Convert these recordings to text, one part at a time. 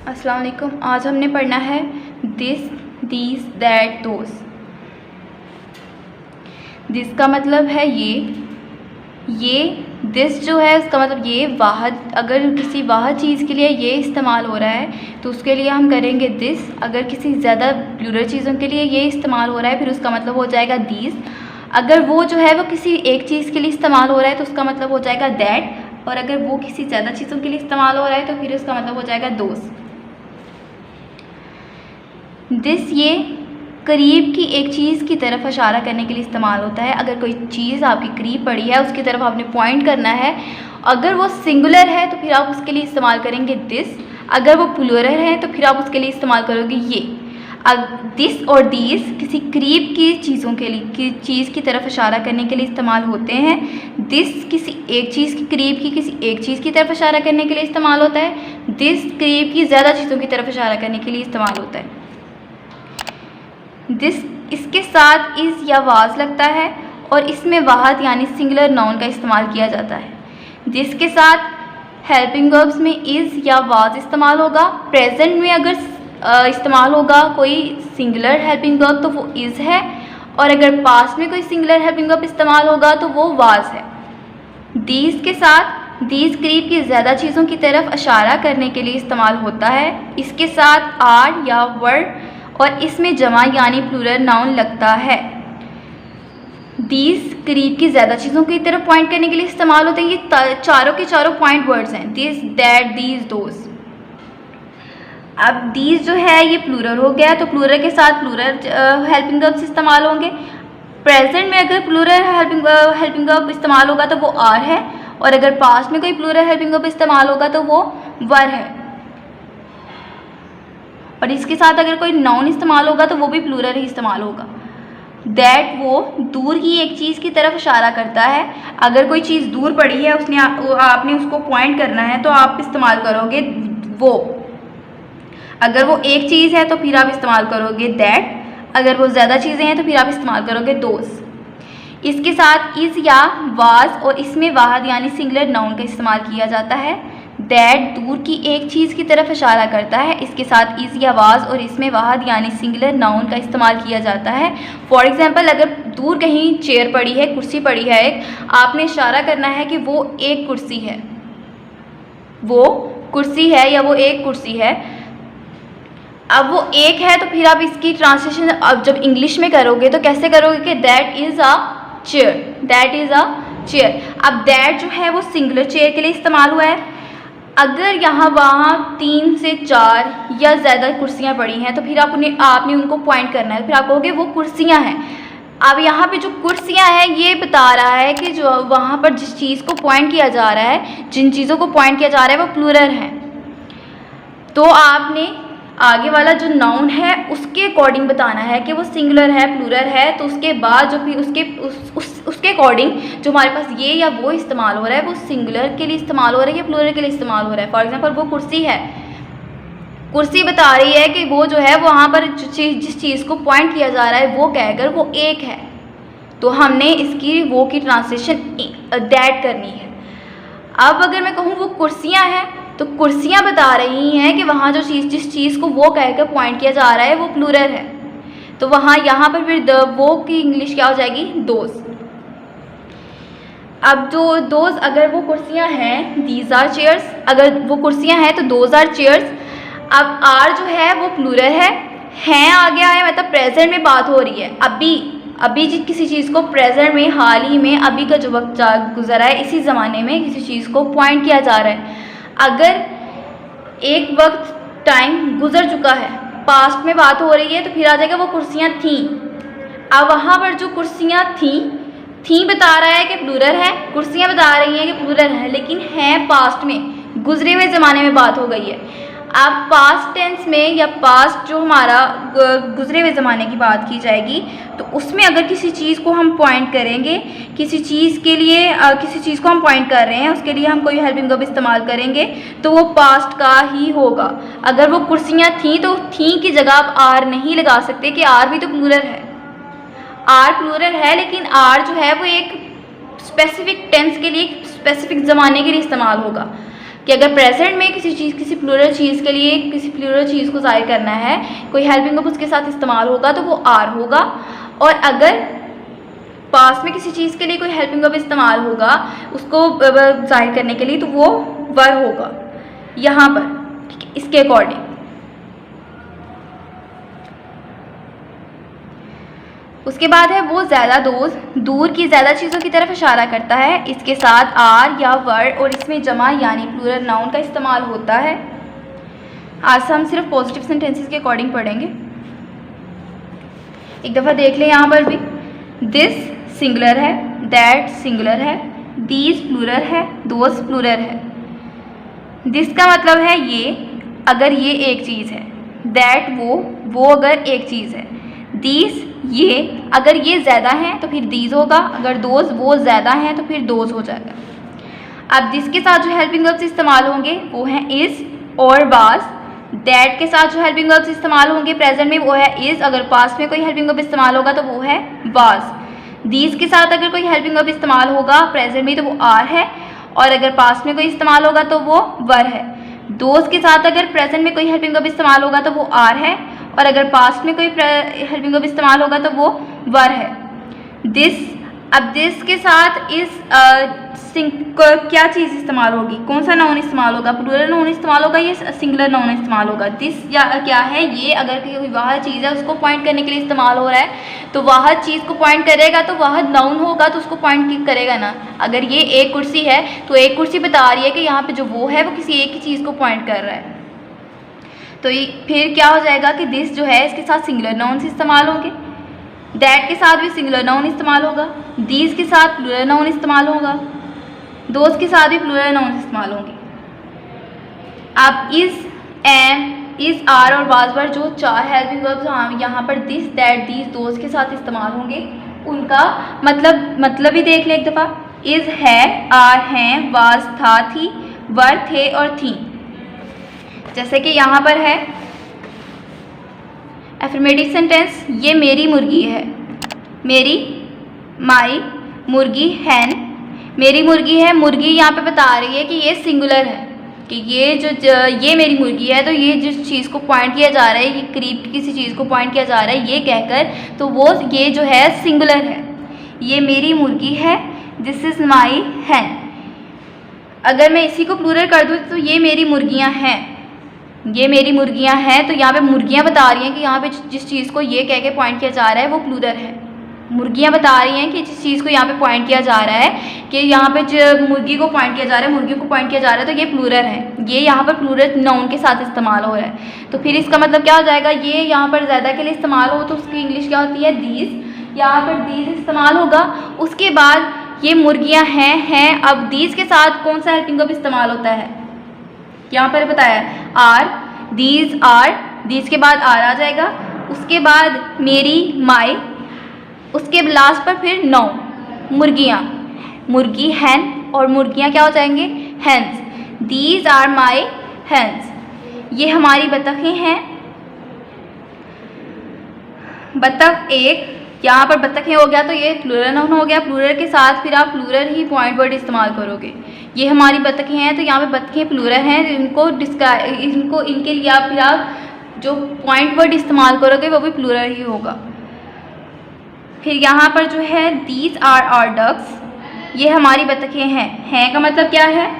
अस्सलाम वालेकुम। आज हमने पढ़ना है this, these, that, those. This का मतलब है ये दिस जो है उसका मतलब ये वाहद, अगर किसी वाहद चीज़ के लिए ये इस्तेमाल हो रहा है तो उसके लिए हम करेंगे दिस। अगर किसी ज़्यादा प्लूरल चीज़ों के लिए ये इस्तेमाल हो रहा है फिर उसका मतलब हो जाएगा दीज। अगर वो जो है वो किसी एक चीज़ के लिए इस्तेमाल हो रहा है तो उसका मतलब हो जाएगा दैट। और अगर वो किसी ज़्यादा चीज़ों के लिए इस्तेमाल हो रहा है तो फिर उसका मतलब हो जाएगा दोस। दिस ये करीब की एक चीज़ की तरफ इशारा करने के लिए इस्तेमाल होता है। अगर कोई चीज़ आपकी करीब पड़ी है उसकी तरफ आपने पॉइंट करना है। अगर वो सिंगुलर है तो फिर आप उसके लिए इस्तेमाल करेंगे दिस। अगर वो प्लूरल है तो फिर आप उसके लिए इस्तेमाल करोगे ये। दिस और दीज किसी करीब की चीज़ों के लिए चीज़ की तरफ इशारा करने के लिए इस्तेमाल होते हैं। दिस किसी एक चीज़ के करीब की किसी एक चीज़ की तरफ इशारा करने के लिए इस्तेमाल होता है। दिस करीब की ज़्यादा चीज़ों की तरफ इशारा करने के लिए इस्तेमाल होता है। दिस इसके साथ इज़ या वाज लगता है और इसमें वाहद यानी सिंगुलर नाउन का इस्तेमाल किया जाता है। दिस के साथ हेल्पिंग वर्ब्स में इज़ या वाज इस्तेमाल होगा। प्रेजेंट में अगर इस्तेमाल होगा कोई सिंगुलर हेल्पिंग वर्ब तो वो इज़ है, और अगर पास्ट में कोई सिंगुलर हेल्पिंग वर्ब इस्तेमाल होगा तो वो वाज है। दीज के साथ दीज करीब की ज़्यादा चीज़ों की तरफ इशारा करने के लिए इस्तेमाल होता है। इसके साथ आर या वर और इसमें जमा यानी प्लूरल नाउन लगता है। दीज करीब की ज़्यादा चीज़ों की तरफ पॉइंट करने के लिए इस्तेमाल होते हैं। ये चारों के चारों पॉइंट वर्ड्स हैं, दिस, दैट, दीज, दोस। अब दीज जो है ये प्लूरल हो गया तो प्लूरल के साथ प्लूरल हेल्पिंग वर्ब्स इस्तेमाल होंगे। प्रेजेंट में अगर प्लूरल हेल्पिंग वर्ब इस्तेमाल होगा तो वो आर है, और अगर पास्ट में कोई प्लूरल हेल्पिंग वर्ब इस्तेमाल होगा तो वो वर है। और इसके साथ अगर कोई नाउन इस्तेमाल होगा तो वो भी प्लूरल ही इस्तेमाल होगा। दैट वो दूर की एक चीज़ की तरफ इशारा करता है। अगर कोई चीज़ दूर पड़ी है आपने उसको पॉइंट करना है तो आप इस्तेमाल करोगे वो। अगर वो एक चीज़ है तो फिर आप इस्तेमाल करोगे दैट। अगर वो ज़्यादा चीज़ें हैं तो फिर आप इस्तेमाल करोगे दोस। इसके साथ इज़ या वाज और इसमें वाहद यानी सिंगुलर नाउन का इस्तेमाल किया जाता है। दैट दूर की एक चीज़ की तरफ इशारा करता है। इसके साथ इज़ या वाज और इसमें वाहद यानी सिंगुलर नाउन का इस्तेमाल किया जाता है। फॉर एग्जांपल अगर दूर कहीं चेयर पड़ी है, कुर्सी पड़ी है एक, आपने इशारा करना है कि वो एक कुर्सी है, वो कुर्सी है या वो एक कुर्सी है। अब वो एक है तो फिर आप इसकी ट्रांसलेशन अब जब इंग्लिश में करोगे तो कैसे करोगे कि that is a chair, that is a chair. अब दैट जो है वो सिंगुलर चेयर के लिए इस्तेमाल हुआ है। अगर यहाँ वहाँ 3 से 4 या ज़्यादा कुर्सियाँ पड़ी हैं तो फिर आपने उनको पॉइंट करना है, फिर आप कहोगे वो कुर्सियाँ हैं। अब यहाँ पे जो कुर्सियाँ हैं ये बता रहा है कि जो वहाँ पर जिस चीज़ को पॉइंट किया जा रहा है, जिन चीज़ों को पॉइंट किया जा रहा है वो प्लूरल है। तो आपने आगे वाला जो नाउन है उसके अकॉर्डिंग बताना है कि वो सिंगुलर है, प्लूरल है। तो उसके बाद जो फिर उसके अकॉर्डिंग जो हमारे पास ये या वो इस्तेमाल हो रहा है वो सिंगुलर के लिए इस्तेमाल हो रहा है या प्लूरल के लिए इस्तेमाल हो रहा है। फॉर एग्जांपल वो कुर्सी है, कुर्सी बता रही है कि वो जो है वहाँ पर जिस चीज़ को पॉइंट किया जा रहा है वो कहकर वो एक है, तो हमने इसकी वो की ट्रांसलेशन दैट करनी है। अब अगर मैं कहूँ वो कुर्सियाँ हैं तो कुर्सियाँ बता रही हैं कि वहाँ जो जिस चीज़ को वो कहकर पॉइंट किया जा रहा है वो प्लूरल है, तो वहाँ यहाँ पर फिर वो की इंग्लिश क्या हो जाएगी, दोस। अब जो दोस अगर वो कुर्सियाँ हैं, दीज आर चेयर्स, अगर वो कुर्सियाँ हैं तो दोज आर चेयर्स। अब आर जो है वो प्लूरल है आ गया है, मतलब प्रेजेंट में बात हो रही है। अभी किसी चीज़ को प्रेजेंट में, हाल ही में, अभी का जो वक्त गुजरा है इसी ज़माने में किसी चीज़ को पॉइंट किया जा रहा है। अगर एक वक्त टाइम गुजर चुका है, पास्ट में बात हो रही है, तो फिर आ जाएगा वो कुर्सियाँ थीं। अब वहाँ पर जो कुर्सियाँ थीं बता रहा है कि प्लूरल है, कुर्सियाँ बता रही हैं कि प्लूरल है, लेकिन हैं पास्ट में, गुजरे हुए ज़माने में बात हो गई है। अब पास्ट टेंस में या पास्ट जो हमारा गुजरे हुए ज़माने की बात की जाएगी तो उसमें अगर किसी चीज़ को हम पॉइंट करेंगे, किसी चीज़ के लिए किसी चीज़ को हम पॉइंट कर रहे हैं, उसके लिए हम कोई हेल्पिंग वर्ब इस्तेमाल करेंगे तो वो पास्ट का ही होगा। अगर वो कुर्सियाँ थीं तो थीं की जगह आप आर नहीं लगा सकते कि आर भी तो प्लूरल है। आर प्लूरल है लेकिन आर जो है वो एक स्पेसिफिक टेंस के लिए, स्पेसिफिक ज़माने के लिए इस्तेमाल होगा। कि अगर प्रेजेंट में किसी प्लूरल चीज़ के लिए किसी प्लूरल चीज़ को ज़ाहिर करना है, कोई हेल्पिंग वर्ब उसके साथ इस्तेमाल होगा तो वो आर होगा, और अगर पास्ट में किसी चीज़ के लिए कोई हेल्पिंग वर्ब इस्तेमाल होगा उसको ज़ाहिर करने के लिए तो वो वर होगा यहाँ पर, ठीक है, इसके अकॉर्डिंग। उसके बाद है वो ज़्यादा दोस्त, दूर की ज़्यादा चीज़ों की तरफ इशारा करता है, इसके साथ आर या वर और इसमें जमा यानी प्लूरल नाउन का इस्तेमाल होता है। आज हम सिर्फ पॉजिटिव सेंटेंसेस के अकॉर्डिंग पढ़ेंगे। एक दफ़ा देख लें, यहाँ पर भी दिस सिंगुलर है, दैट सिंगुलर है, दीज प्लूरल है, दोज प्लूरल है। दिस का मतलब है ये, अगर ये एक चीज़ है, दैट वो अगर एक चीज़ है, दीज ये, अगर ये ज़्यादा हैं तो फिर दीज होगा, अगर दोज वो ज़्यादा हैं तो फिर दोज हो जाएगा। अब दिस के साथ जो हेल्पिंग वर्ब्स इस्तेमाल होंगे वो हैं इज़ और वाज। दैट के साथ जो हेल्पिंग वर्ब्स इस्तेमाल होंगे प्रेजेंट में वो है इज़, अगर पास्ट में कोई हेल्पिंग वर्ब इस्तेमाल होगा तो वो है वाज। दीज के साथ अगर कोई हेल्पिंग वर्ब इस्तेमाल होगा प्रेजेंट में तो वो आर है, और अगर पास्ट में कोई इस्तेमाल होगा तो वो वर है। दोज के साथ अगर प्रेजेंट में कोई हेल्पिंग वर्ब इस्तेमाल होगा तो वो आर है, और अगर पास्ट में कोई हेल्पिंग वर्ब इस्तेमाल होगा तो वो वर है। दिस, अब दिस के साथ इस क्या चीज़ इस्तेमाल होगी, कौन सा नाउन इस्तेमाल होगा, प्लूरल नाउन इस्तेमाल होगा या सिंगुलर नाउन इस्तेमाल होगा। दिस या क्या है, ये अगर कोई वाहद चीज़ है उसको पॉइंट करने के लिए इस्तेमाल हो रहा है तो वाहद चीज़ को पॉइंट करेगा, तो वाहद नाउन होगा तो उसको पॉइंट करेगा ना। अगर ये एक कुर्सी है तो एक कुर्सी बता रही है कि यहाँ पे जो वो है वो किसी एक ही चीज़ को पॉइंट कर रहा है, तो फिर क्या हो जाएगा कि दिस जो है इसके साथ सिंगुलर नाउन से इस्तेमाल होंगे, दैट के साथ भी सिंगुलर नाउन इस्तेमाल होगा, दीज के साथ प्लूरल नाउन इस्तेमाल होगा, दोस्त के साथ भी प्लूरल नाउन इस्तेमाल होंगे। अब इस, एम, इस, आर और वाज पर जो चार हेल्पिंग वर्ब्स यहाँ पर दिस, दैट, दीज, दोस्त के साथ इस्तेमाल होंगे, उनका मतलब ही देख लें एक दफ़ा। इज़ है, आर हैं, वाज था थी, वर थे और थी। जैसे कि यहाँ पर है एफर्मेटिव सेंटेंस, ये मेरी मुर्गी है, मेरी, माई, मुर्गी, हैन। मेरी मुर्गी है, मुर्गी यहाँ पे बता रही है कि ये सिंगुलर है, कि ये मेरी मुर्गी है, तो ये जिस चीज़ को पॉइंट किया जा रहा है, ये करीब किसी चीज़ को पॉइंट किया जा रहा है ये कहकर, तो वो ये जो है सिंगुलर है, ये मेरी मुर्गी है, दिस इज़ माई हैन। अगर मैं इसी को प्लूरल कर दूँ तो ये मेरी मुर्गियाँ हैं, ये मेरी मुर्गियाँ हैं, तो यहाँ पे मुर्गियाँ बता रही हैं कि यहाँ पे जिस चीज़ को ये कह के पॉइंट किया जा रहा है वो प्लूरल है। मुर्गियाँ बता रही हैं कि जिस चीज़ को यहाँ पे पॉइंट किया जा रहा है, कि यहाँ पे जो मुर्गी को पॉइंट किया जा रहा है, मुर्गियों को पॉइंट किया जा रहा है, तो ये प्लूरल है, ये यहाँ पर प्लूरल नाउन के साथ इस्तेमाल हो रहा है। तो फिर इसका मतलब क्या हो जाएगा, ये यहाँ पर ज़्यादा के लिए इस्तेमाल हो तो उसकी इंग्लिश क्या होती है, दीज। यहाँ पर दीज इस्तेमाल होगा। उसके बाद ये मुर्गियाँ हैं। अब दीज के साथ कौन सा हेल्पिंग वर्ब इस्तेमाल होता है, यहाँ पर बताया आर, दीज आर, दीज के बाद आर आ जाएगा। उसके बाद मेरी, माई, उसके लास्ट पर फिर नौ, मुर्गियाँ, मुर्गी हैन, और मुर्गियाँ क्या हो जाएंगे, hens. These are my hens, ये हमारी बतखें हैं। बतख एक, यहाँ पर बतखें हो गया तो ये प्लूरल नाउन हो गया, प्लूरल के साथ फिर आप प्लूरल ही पॉइंट वर्ड इस्तेमाल करोगे। ये हमारी बतखें हैं, तो यहाँ पे बतखें प्लूरल हैं, इनके लिए आप फिर आप जो पॉइंट वर्ड इस्तेमाल करोगे वो भी प्लूरल ही होगा। फिर यहाँ पर जो है दीज आर आर डक्स, ये हमारी बतखें हैं का मतलब क्या है,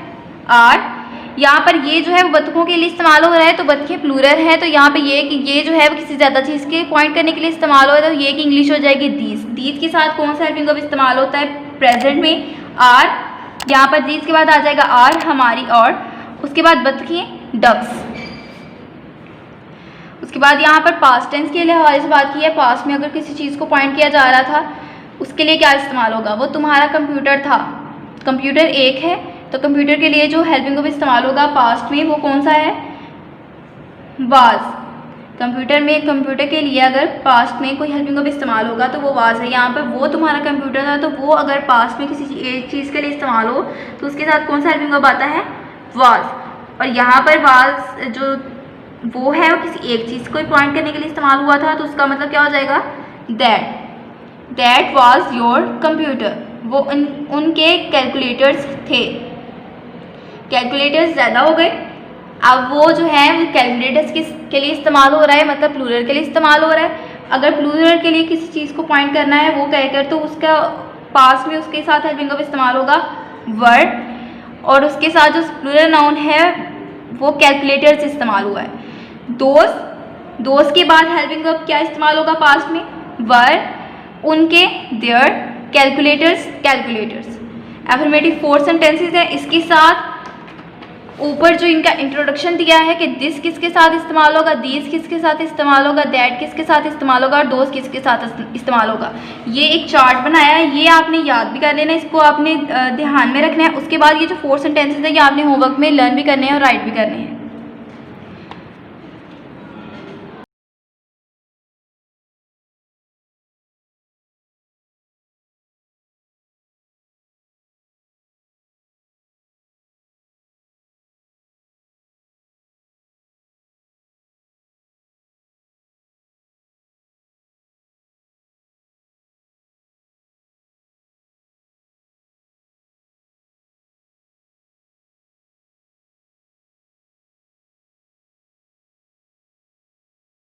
आर। यहाँ पर ये जो है वो बतखों के लिए इस्तेमाल हो रहा है, तो बतखें प्लूरल है, तो यहाँ पे ये जो है वो किसी ज़्यादा चीज़ के पॉइंट करने के लिए इस्तेमाल हो रहा है, तो ये की इंग्लिश हो जाएगी दीज। दीज के साथ कौन सा हेल्पिंग वर्ब इस्तेमाल होता है प्रेजेंट में, आर। यहाँ पर दीज के बाद आ जाएगा आर, हमारी, और उसके बाद बतखें, डक्स। उसके बाद यहाँ पर पास्ट टेंस के हवाले से बात की है। पास्ट में अगर किसी चीज़ को पॉइंट किया जा रहा था उसके लिए क्या इस्तेमाल होगा, वो तुम्हारा कंप्यूटर था, कंप्यूटर एक है, तो कंप्यूटर के लिए जो हेल्पिंग वर्ब इस्तेमाल होगा पास्ट में वो कौन सा है, वाज। कंप्यूटर के लिए अगर पास्ट में कोई हेल्पिंग वर्ब इस्तेमाल होगा तो वो वाज है। यहाँ पर वो तुम्हारा कंप्यूटर था, तो वो अगर पास्ट में किसी एक चीज़ के लिए इस्तेमाल हो तो उसके साथ कौन सा हेल्पिंग वर्ब आता है, वाज। और यहाँ पर वाज जो वो है वो किसी एक चीज़ को पॉइंट करने के लिए इस्तेमाल हुआ था, तो उसका मतलब क्या हो जाएगा, दैट वाज योर कंप्यूटर, वो उनके कैलकुलेटर्स थे। कैलकुलेटर्स ज़्यादा हो गए, अब वो जो है वो कैलकुलेटर्स के लिए इस्तेमाल हो रहा है, मतलब प्लूरल के लिए इस्तेमाल हो रहा है। अगर प्लूरल के लिए किसी चीज़ को पॉइंट करना है वो कहकर, तो उसका पास में उसके साथ हेल्पिंग वर्ब इस्तेमाल होगा वर्ड, और उसके साथ जो प्लूरल नाउन है वो कैलकुलेटर्स इस्तेमाल हुआ है। दोस्त के बाद हेल्पिंग वर्ब क्या इस्तेमाल होगा पास्ट में, वर्ड, उनके, देयर, कैलकुलेटर्स। एफर्मेटिव 4 सेंटेंसेस है, इसके साथ ऊपर जो इनका इंट्रोडक्शन दिया है कि दिस किसके साथ इस्तेमाल होगा, दीज किसके साथ इस्तेमाल होगा, दैट किसके साथ इस्तेमाल होगा और दोस्त किसके साथ इस्तेमाल होगा। ये एक चार्ट बनाया है, ये आपने याद भी कर लेना, इसको आपने ध्यान में रखना है। उसके बाद ये जो 4 सेंटेंसेस है ये आपने होमवर्क में लर्न भी करने हैं और राइट भी करने हैं।